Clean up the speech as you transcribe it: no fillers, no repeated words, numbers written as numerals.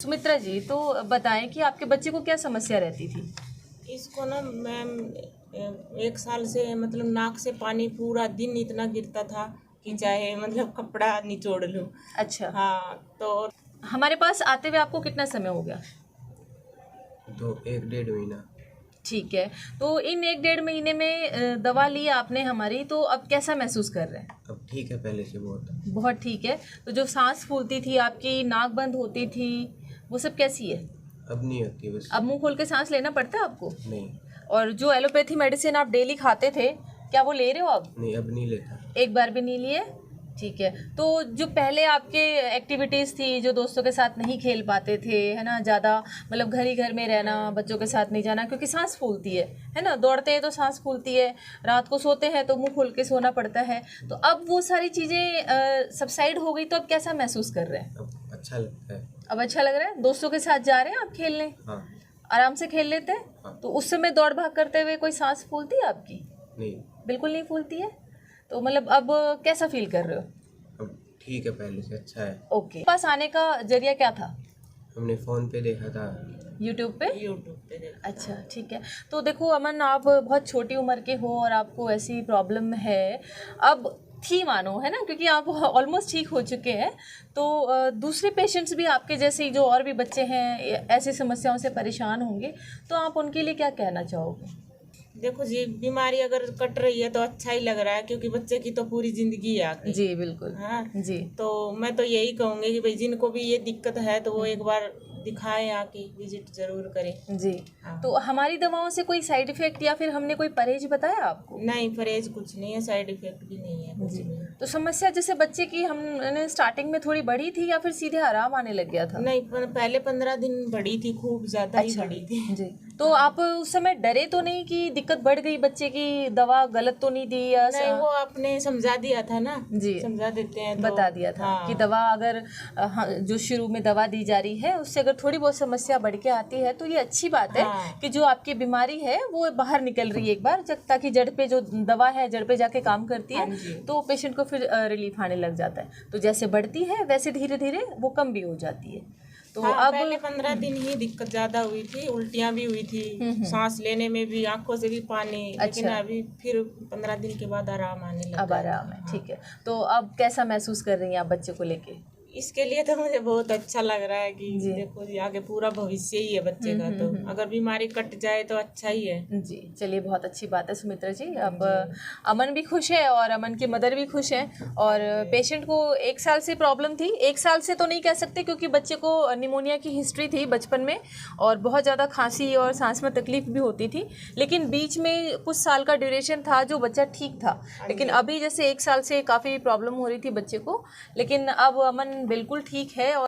सुमित्रा जी, तो बताएं कि आपके बच्चे को क्या समस्या रहती थी? इसको ना मैम 1 साल से मतलब नाक से पानी पूरा दिन इतना गिरता था कि चाहे मतलब कपड़ा निचोड़ लूं। अच्छा, हाँ, तो हमारे पास आते हुए आपको कितना समय हो गया? तो 1 डेढ़ महीना। ठीक है, तो इन 1 डेढ़ महीने में दवा ली आपने हमारी, तो अब कैसा महसूस कर रहे हैं? अब ठीक है, पहले से बहुत। बहुत ठीक है। तो जो सांस फूलती थी आपकी, नाक बंद होती थी, वो सब कैसी है? अब नहीं होती बस। अब मुंह खोल के सांस लेना पड़ता है आपको? नहीं। और जो एलोपैथी मेडिसिन आप डेली खाते थे, क्या वो ले रहे हो अब? नहीं, अब नहीं लेता। एक बार भी नहीं लिए? ठीक है। तो जो पहले आपके एक्टिविटीज़ थी, जो दोस्तों के साथ नहीं खेल पाते थे, है ना, ज़्यादा मतलब घर ही घर में रहना, बच्चों के साथ नहीं जाना क्योंकि सांस फूलती है ना, दौड़ते हैं तो सांस फूलती है, रात को सोते हैं तो मुंह खोल के सोना पड़ता है, तो अब वो सारी चीज़ें सबसाइड हो गई, तो अब कैसा महसूस कर रहे हैं? अब अच्छा लगता है। अब अच्छा लग रहा है? दोस्तों के साथ जा रहे हैं आप खेलने? हाँ। आराम से खेल लेते हैं? हाँ। तो उस समय दौड़ भाग करते हुए कोई सांस फूलती है आपकी? नहीं। बिल्कुल नहीं फूलती है? तो मतलब अब कैसा फील कर रहे हो? अब ठीक है, पहले से अच्छा है। ओके। पास आने का जरिया क्या था? हमने फ़ोन पे देखा था। यूट्यूब पे? यूट्यूब पे देखा। अच्छा, ठीक है। तो देखो अमन, आप बहुत छोटी उम्र के हो और आपको ऐसी प्रॉब्लम है, अब थी मानो, है ना, क्योंकि आप ऑलमोस्ट ठीक हो चुके हैं, तो दूसरे पेशेंट्स भी आपके जैसे ही जो और भी बच्चे हैं ऐसी समस्याओं से परेशान होंगे, तो आप उनके लिए क्या कहना चाहोगे? देखो जी, बीमारी अगर कट रही है तो अच्छा ही लग रहा है क्योंकि बच्चे की तो पूरी जिंदगी है आगे। जी बिल्कुल। हाँ जी। तो मैं तो यही कहूँगी कि भाई जिनको भी ये दिक्कत है तो वो एक बार दिखाएं, आके विजिट जरूर करें। जी। हाँ। तो हमारी दवाओं से कोई साइड इफेक्ट या फिर हमने कोई परहेज बताया आपको? नहीं, परहेज कुछ नहीं है, साइड इफेक्ट भी नहीं है कुछ जी। भी। तो समस्या जैसे बच्चे की हमने स्टार्टिंग में थोड़ी बढ़ी थी या फिर सीधे आराम आने लग गया था? नहीं, पहले 15 दिन बढ़ी थी, खूब ज्यादा ही अच्छा। बढ़ी थी। जी। तो आप उस समय डरे तो नहीं कि दिक्कत बढ़ गई बच्चे की, दवा गलत तो नहीं दी या नहीं, वो आपने समझा दिया था ना। जी। समझा देते हैं तो बता दिया था हाँ। कि दवा अगर हाँ, जो शुरू में दवा दी जा रही है उससे अगर थोड़ी बहुत समस्या बढ़ के आती है तो ये अच्छी बात है। हाँ। कि जो आपकी बीमारी है वो बाहर निकल रही है एक बार, ताकि जड़ पे जो दवा है जड़ पे जाके काम करती है। हाँ जी। तो पेशेंट को फिर रिलीफ आने लग जाता है। तो जैसे बढ़ती है वैसे धीरे धीरे वो कम भी हो जाती है। तो हाँ, अब पहले 15 दिन ही दिक्कत ज्यादा हुई थी, उल्टियाँ भी हुई थी, सांस लेने में भी, आंखों से भी पानी। लेकिन अच्छा। अभी फिर 15 दिन के बाद आराम आने लगा। अब आराम है। ठीक है। तो अब कैसा महसूस कर रही हैं आप बच्चे को लेके? इसके लिए तो मुझे बहुत अच्छा लग रहा है कि जी। देखो जी, आगे पूरा भविष्य ही है बच्चे का, तो अगर बीमारी कट जाए तो अच्छा ही है। जी, चलिए बहुत अच्छी बात है सुमित्रा जी। अब अमन भी खुश है और अमन की मदर भी खुश है। और पेशेंट को 1 साल से प्रॉब्लम थी, 1 साल से तो नहीं कह सकते क्योंकि बच्चे को निमोनिया की हिस्ट्री थी बचपन में और बहुत ज़्यादा खांसी और सांस में तकलीफ भी होती थी, लेकिन बीच में कुछ साल का ड्यूरेशन था जो बच्चा ठीक था। लेकिन अभी जैसे 1 साल से काफ़ी प्रॉब्लम हो रही थी बच्चे को, लेकिन अब अमन बिल्कुल ठीक है। और